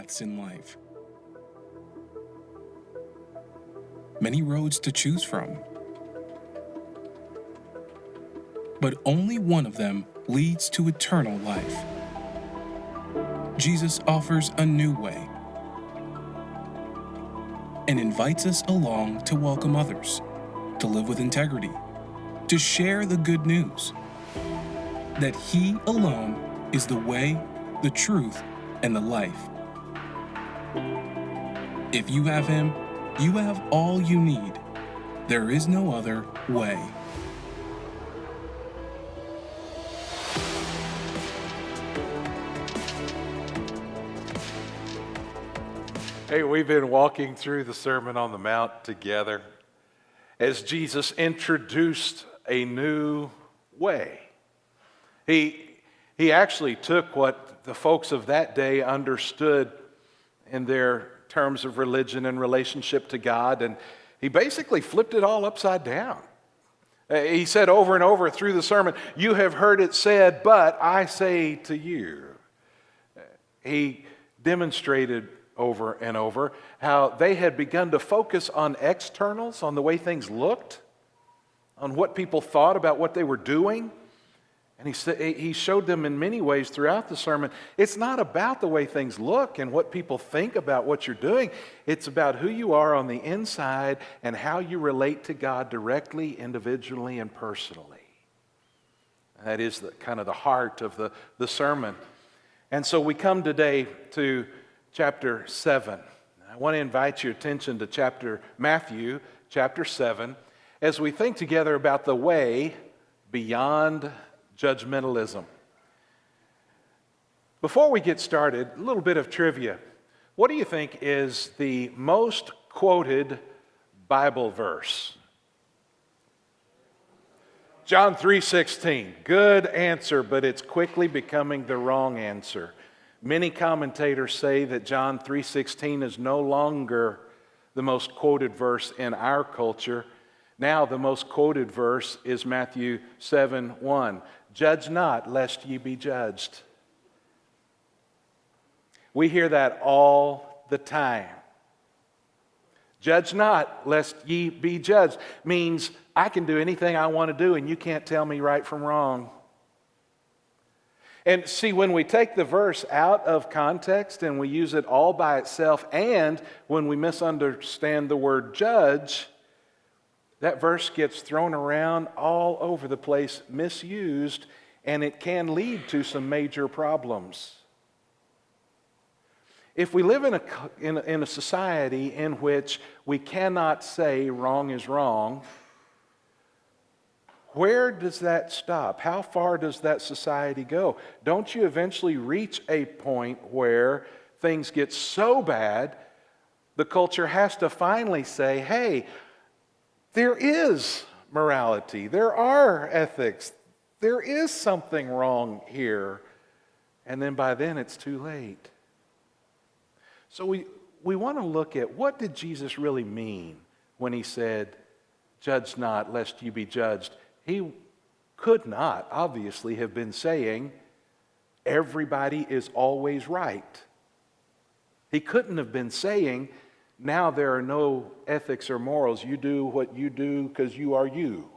paths in life, many roads to choose from. But only one of them leads to eternal life. Jesus offers a new way and invites us along to welcome others, to live with integrity, to share the good news that He alone is the way, the truth, and the life. If you have Him, you have all you need. There is no other way. Hey, we've been walking through the Sermon on the Mount together as Jesus introduced a new way. He actually took what the folks of that day understood in their terms of religion and relationship to God, and he basically flipped it all upside down. He said over and over through the sermon, "You have heard it said, but I say to you." He demonstrated over and over how they had begun to focus on externals, on the way things looked, on what people thought about what they were doing. And he showed them in many ways throughout the sermon, it's not about the way things look and what people think about what you're doing. It's about who you are on the inside and how you relate to God directly, individually, and personally. That is kind of the heart of the sermon. And so we come today to chapter 7. I want to invite your attention to Matthew chapter 7 as we think together about the way beyond judgmentalism. Before we get started, a little bit of trivia. What do you think is the most quoted Bible verse? John 3:16. Good answer, but it's quickly becoming the wrong answer. Many commentators say that John 3:16 is no longer the most quoted verse in our culture. Now the most quoted verse is Matthew 7:1. Judge not, lest ye be judged. We hear that all the time. Judge not, lest ye be judged means I can do anything I want to do and you can't tell me right from wrong. And see, when we take the verse out of context and we use it all by itself, and when we misunderstand the word judge, that verse gets thrown around all over the place, misused, and it can lead to some major problems. If we live in a society in which we cannot say wrong is wrong, where does that stop? How far does that society go? Don't you eventually reach a point where things get so bad, the culture has to finally say, hey, there is morality, there are ethics, there is something wrong here. And then by then it's too late. So we want to look at what did Jesus really mean when he said, judge not lest you be judged. He could not, obviously, have been saying everybody is always right. He couldn't have been saying now there are no ethics or morals. You do what you do because you are you.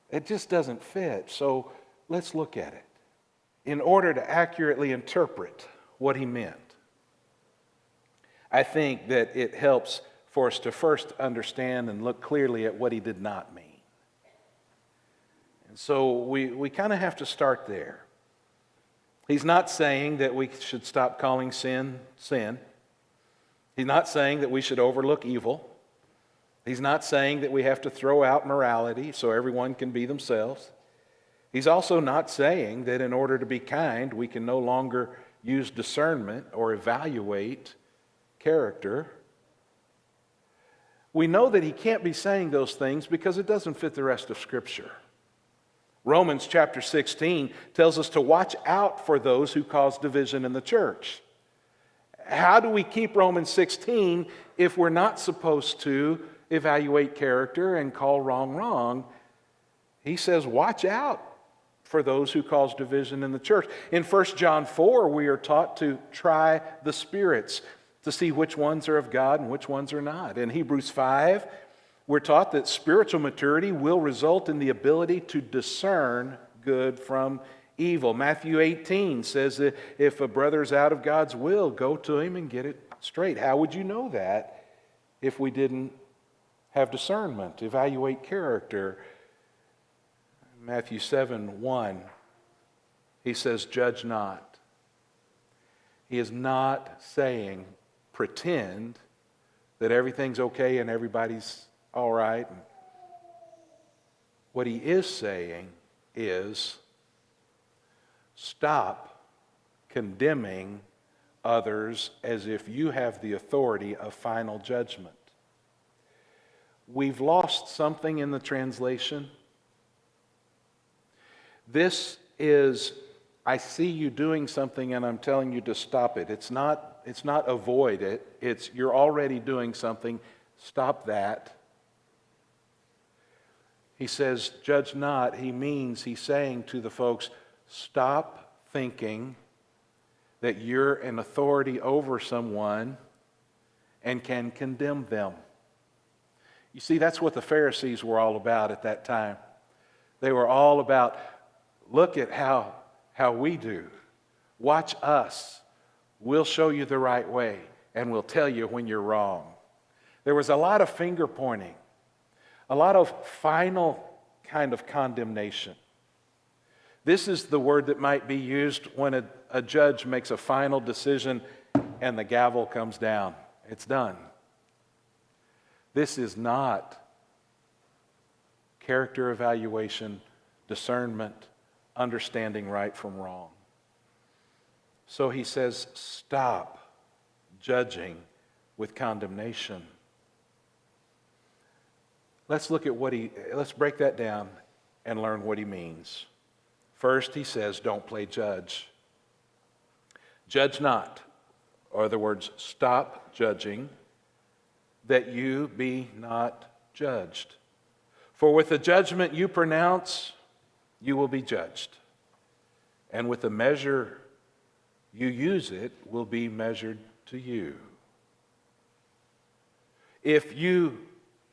It just doesn't fit. So let's look at it. In order to accurately interpret what he meant, I think that it helps for us to first understand and look clearly at what he did not mean. So we kind of have to start there. He's not saying that we should stop calling sin, sin. He's not saying that we should overlook evil. He's not saying that we have to throw out morality so everyone can be themselves. He's also not saying that in order to be kind, we can no longer use discernment or evaluate character. We know that he can't be saying those things because it doesn't fit the rest of Scripture. Romans chapter 16 tells us to watch out for those who cause division in the church. How do we keep Romans 16 if we're not supposed to evaluate character and call wrong wrong? He says, watch out for those who cause division in the church. In 1 John 4, we are taught to try the spirits to see which ones are of God and which ones are not. In Hebrews 5, we're taught that spiritual maturity will result in the ability to discern good from evil. Matthew 18 says that if a brother's out of God's will, go to him and get it straight. How would you know that if we didn't have discernment, evaluate character? Matthew 7:1, he says, judge not. He is not saying pretend that everything's okay and everybody's all right. What he is saying is stop condemning others as if you have the authority of final judgment. We've lost something in the translation. This is, I see you doing something and I'm telling you to stop it. It's not avoid it. It's you're already doing something. Stop that. He says, judge not. He's saying to the folks, stop thinking that you're an authority over someone and can condemn them. You see, that's what the Pharisees were all about at that time. They were all about, look at how we do. Watch us. We'll show you the right way, and we'll tell you when you're wrong. There was a lot of finger pointing, a lot of final kind of condemnation. This is the word that might be used when a judge makes a final decision and the gavel comes down. It's done. This is not character evaluation, discernment, understanding right from wrong. So he says, stop judging with condemnation. Let's look at let's break that down and learn what he means. First, he says, don't play judge. Judge not, or in other words, stop judging, that you be not judged. For with the judgment you pronounce, you will be judged. And with the measure you use, it will be measured to you. If you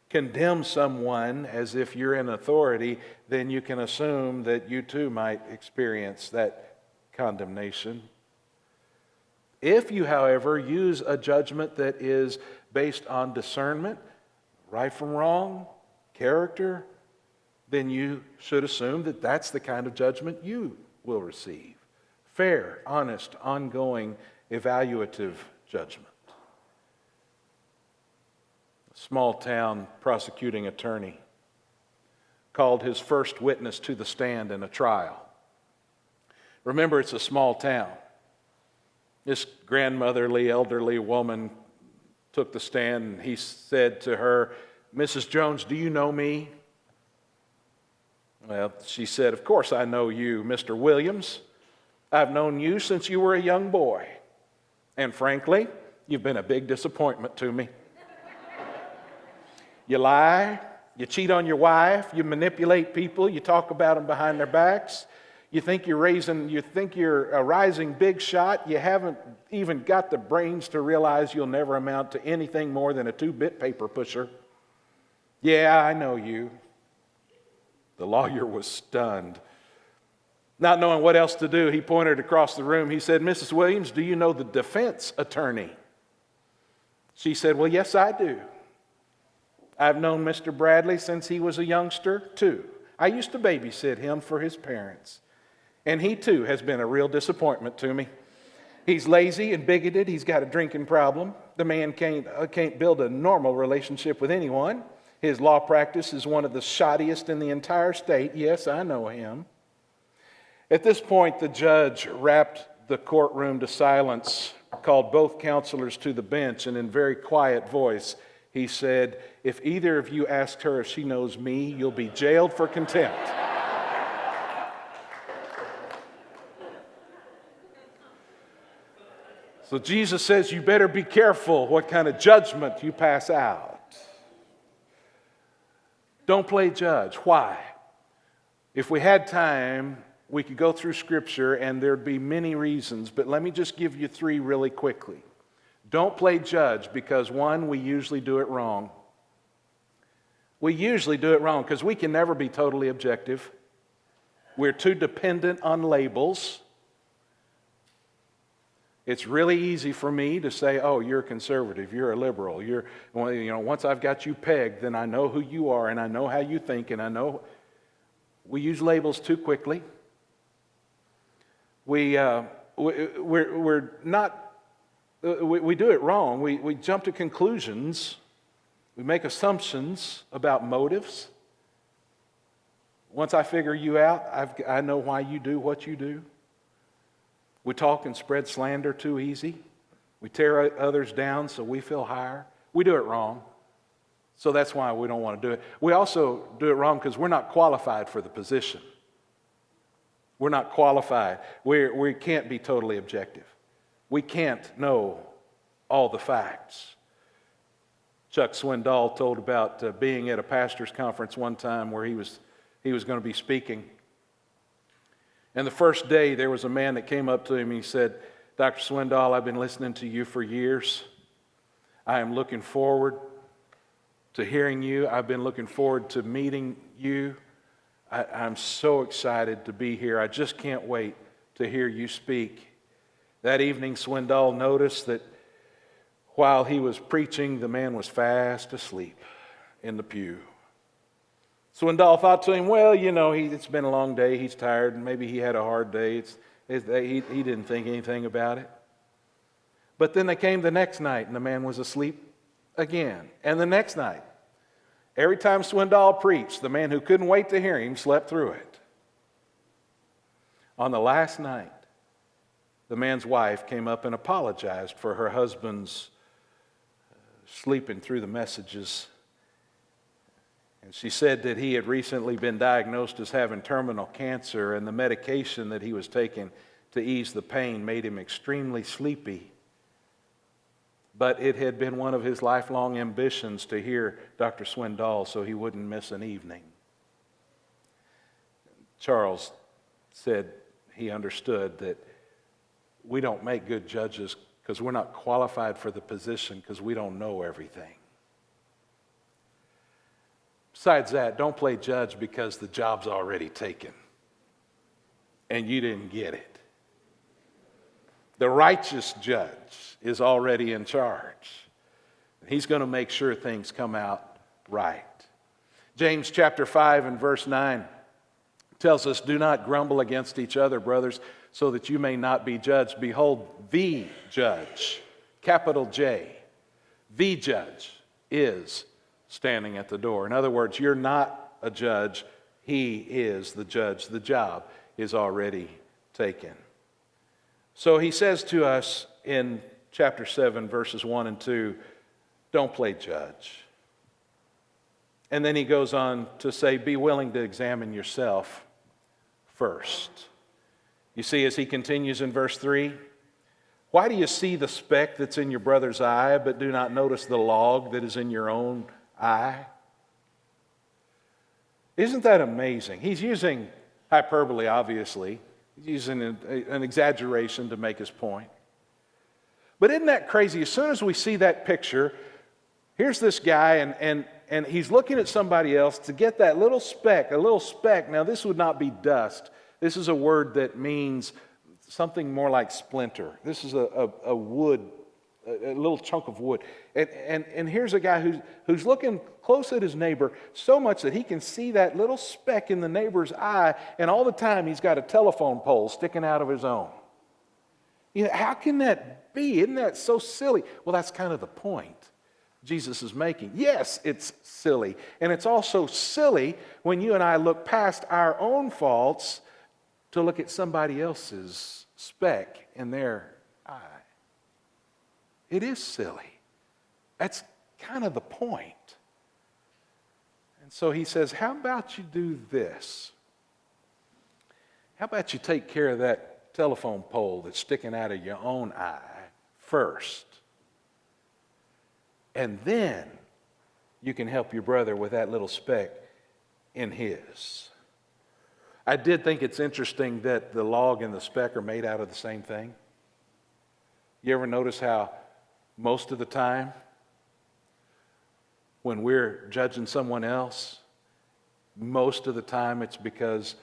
condemn someone as if you're in authority, then you can assume that you too might experience that condemnation. If you, however, use a judgment that is based on discernment, right from wrong, character, then you should assume that that's the kind of judgment you will receive. Fair, honest, ongoing, evaluative judgment. A small town prosecuting attorney called his first witness to the stand in a trial. Remember, it's a small town. This grandmotherly, elderly woman took the stand and he said to her, Mrs. Jones, do you know me? Well, she said, of course I know you, Mr. Williams. I've known you since you were a young boy. And frankly, you've been a big disappointment to me. You lie, you cheat on your wife, you manipulate people, you talk about them behind their backs. You think you're a rising big shot. You haven't even got the brains to realize you'll never amount to anything more than a 2-bit paper pusher. Yeah, I know you. The lawyer was stunned. Not knowing what else to do, he pointed across the room. He said, Mrs. Williams, do you know the defense attorney? She said, well, yes, I do. I've known Mr. Bradley since he was a youngster, too. I used to babysit him for his parents. And he, too, has been a real disappointment to me. He's lazy and bigoted. He's got a drinking problem. The man can't build a normal relationship with anyone. His law practice is one of the shoddiest in the entire state. Yes, I know him. At this point, the judge rapped the courtroom to silence, called both counselors to the bench, and in very quiet voice, he said, if either of you ask her if she knows me, you'll be jailed for contempt. So Jesus says you better be careful what kind of judgment you pass out. Don't play judge. Why? If we had time, we could go through Scripture and there'd be many reasons, but let me just give you 3 really quickly. Don't play judge because, one, we usually do it wrong. We usually do it wrong because we can never be totally objective. We're too dependent on labels. It's really easy for me to say, oh, you're a conservative, you're a liberal, once I've got you pegged, then I know who you are and I know how you think and I know. We use labels too quickly. We do it wrong. We jump to conclusions. We make assumptions about motives. Once I figure you out, I know why you do what you do. We talk and spread slander too easy. We tear others down so we feel higher. We do it wrong. So that's why we don't want to do it. We also do it wrong because we're not qualified for the position. We're not qualified. We can't be totally objective. We can't know all the facts. Chuck Swindoll told about being at a pastor's conference one time where he was going to be speaking. And the first day, there was a man that came up to him and he said, Dr. Swindoll, I've been listening to you for years. I am looking forward to hearing you. I've been looking forward to meeting you. I'm so excited to be here. I just can't wait to hear you speak. That evening, Swindoll noticed that while he was preaching, the man was fast asleep in the pew. Swindoll thought to him, well, it's been a long day, he's tired, and maybe he had a hard day. He didn't think anything about it. But then they came the next night, and the man was asleep again. And the next night, every time Swindoll preached, the man who couldn't wait to hear him slept through it. On the last night, the man's wife came up and apologized for her husband's sleeping through the messages. And she said that he had recently been diagnosed as having terminal cancer, and the medication that he was taking to ease the pain made him extremely sleepy. But it had been one of his lifelong ambitions to hear Dr. Swindoll so he wouldn't miss an evening. Charles said he understood that we don't make good judges because we're not qualified for the position because we don't know everything. Besides that, don't play judge because the job's already taken and you didn't get it. The righteous judge is already in charge. He's going to make sure things come out right. James chapter 5 and verse 9 tells us, do not grumble against each other, brothers, so that you may not be judged. Behold, the judge, capital J, the judge is standing at the door. In other words, you're not a judge. He is the judge. The job is already taken. So he says to us in chapter 7, verses 1 and 2, don't play judge. And then he goes on to say, be willing to examine yourself first. You see, as he continues in verse 3, why do you see the speck that's in your brother's eye, but do not notice the log that is in your own eye? Isn't that amazing? He's using hyperbole, obviously. He's using an exaggeration to make his point. But isn't that crazy? As soon as we see that picture, here's this guy, and he's looking at somebody else to get that little speck, a little speck. Now, this would not be dust. This is a word that means something more like splinter. This is a wood, a little chunk of wood. And here's a guy who's looking close at his neighbor so much that he can see that little speck in the neighbor's eye, and all the time he's got a telephone pole sticking out of his own. How can that be? Isn't that so silly? Well, that's kind of the point Jesus is making. Yes, it's silly. And it's also silly when you and I look past our own faults to look at somebody else's speck in their eye. It is silly. That's kind of the point. And so he says, how about you do this? How about you take care of that telephone pole that's sticking out of your own eye first? And then you can help your brother with that little speck in his. I did think it's interesting that the log and the speck are made out of the same thing. You ever notice how most of the time when we're judging someone else, most of the time it's because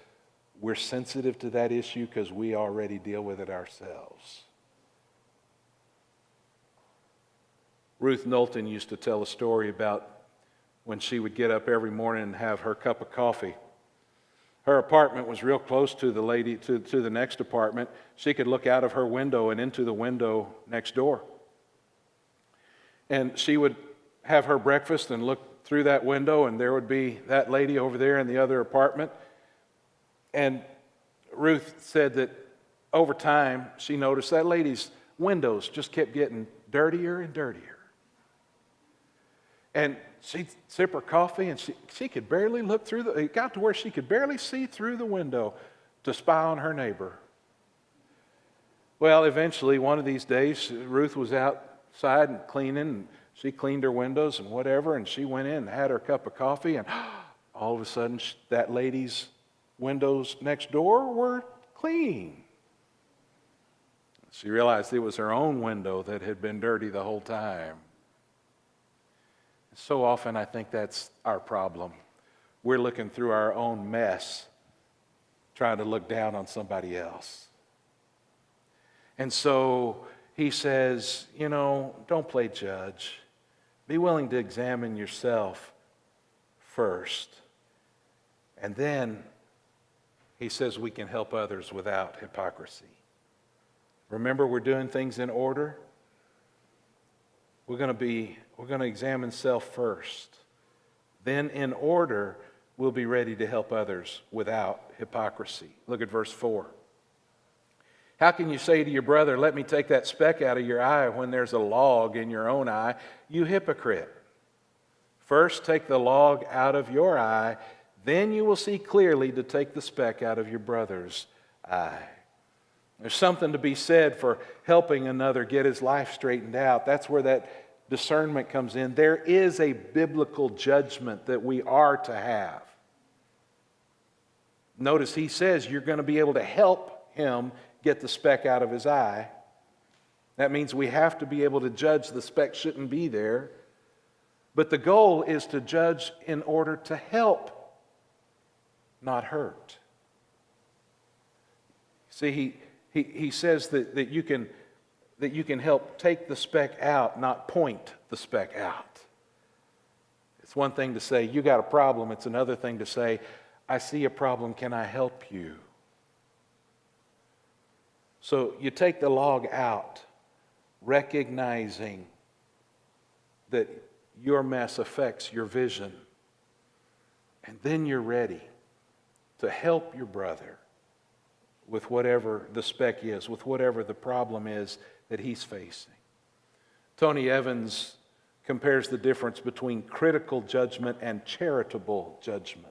we're sensitive to that issue because we already deal with it ourselves. Ruth Knowlton used to tell a story about when she would get up every morning and have her cup of coffee. Her apartment was real close to the next apartment. She could look out of her window and into the window next door. And she would have her breakfast and look through that window, and there would be that lady over there in the other apartment. And Ruth said that over time, she noticed that lady's windows just kept getting dirtier and dirtier. And she'd sip her coffee, and she could barely look through it got to where she could barely see through the window to spy on her neighbor. Well, eventually, one of these days, Ruth was outside and cleaning, and she cleaned her windows and whatever, and she went in and had her cup of coffee, and all of a sudden, that lady's windows next door were clean. She realized it was her own window that had been dirty the whole time. So often I think that's our problem. We're looking through our own mess, trying to look down on somebody else. And so he says, don't play judge. Be willing to examine yourself first. And then he says we can help others without hypocrisy. Remember, we're doing things in order. We're going to examine self first. Then in order, we'll be ready to help others without hypocrisy. Look at verse 4. How can you say to your brother, let me take that speck out of your eye when there's a log in your own eye? You hypocrite. First take the log out of your eye, then you will see clearly to take the speck out of your brother's eye. There's something to be said for helping another get his life straightened out. That's where that discernment comes in. There is a biblical judgment that we are to have. Notice he says you're going to be able to help him get the speck out of his eye. That means we have to be able to judge the speck shouldn't be there. But the goal is to judge in order to help, not hurt. See, he says that you can help take the speck out, not point the speck out. It's one thing to say, you got a problem. It's another thing to say, I see a problem. Can I help you? So you take the log out, recognizing that your mess affects your vision. And then you're ready to help your brother with whatever the speck is, with whatever the problem is that he's facing. Tony Evans compares the difference between critical judgment and charitable judgment.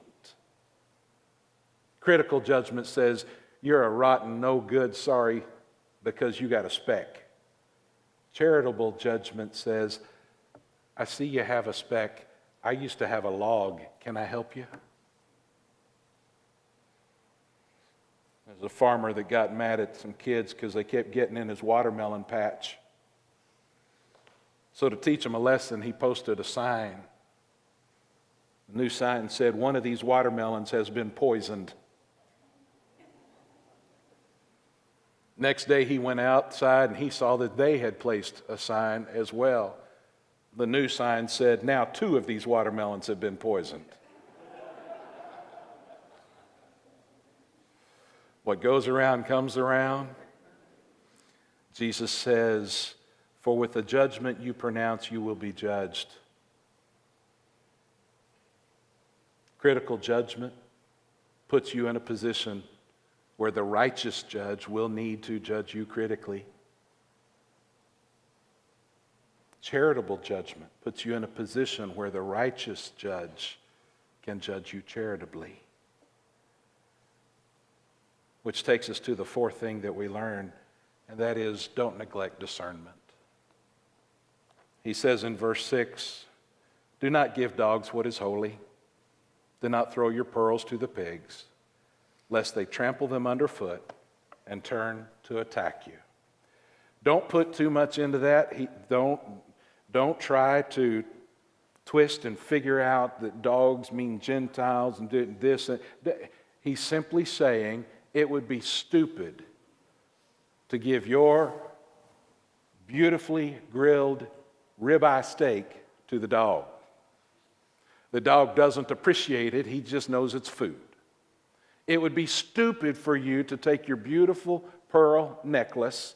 Critical judgment says, you're a rotten, no good, sorry, because you got a speck. Charitable judgment says, I see you have a speck. I used to have a log. Can I help you? There's a farmer that got mad at some kids because they kept getting in his watermelon patch. So to teach them a lesson, he posted a sign. The new sign said, one of these watermelons has been poisoned. Next day he went outside and he saw that they had placed a sign as well. The new sign said, now 2 of these watermelons have been poisoned. What goes around comes around. Jesus says, for with the judgment you pronounce, you will be judged. Critical judgment puts you in a position where the righteous judge will need to judge you critically. Charitable judgment puts you in a position where the righteous judge can judge you charitably. Which takes us to the fourth thing that we learn, and that is don't neglect discernment. He says in verse 6, do not give dogs what is holy. Do not throw your pearls to the pigs. lest they trample them underfoot and turn to attack you. Don't put too much into that. Don't try to twist and figure out that dogs mean Gentiles and do this. He's simply saying it would be stupid to give your beautifully grilled ribeye steak to the dog. The dog doesn't appreciate it, he just knows it's food. It would be stupid for you to take your beautiful pearl necklace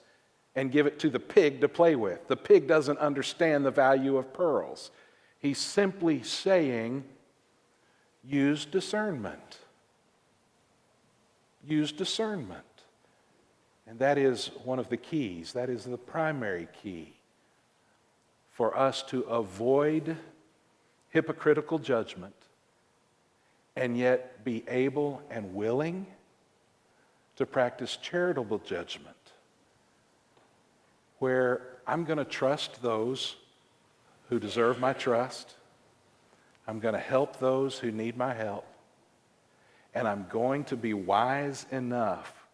and give it to the pig to play with. The pig doesn't understand the value of pearls. He's simply saying, use discernment. Use discernment. And that is one of the keys. That is the primary key for us to avoid hypocritical judgment and yet be able and willing to practice charitable judgment, where I'm going to trust those who deserve my trust. I'm going to help those who need my help. And I'm going to be wise enough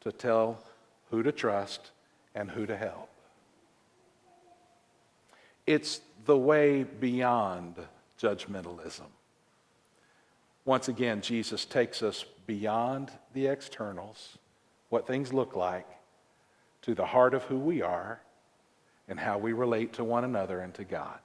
to tell who to trust and who to help. It's the way beyond judgmentalism. Once again, Jesus takes us beyond the externals, what things look like, to the heart of who we are and how we relate to one another and to God.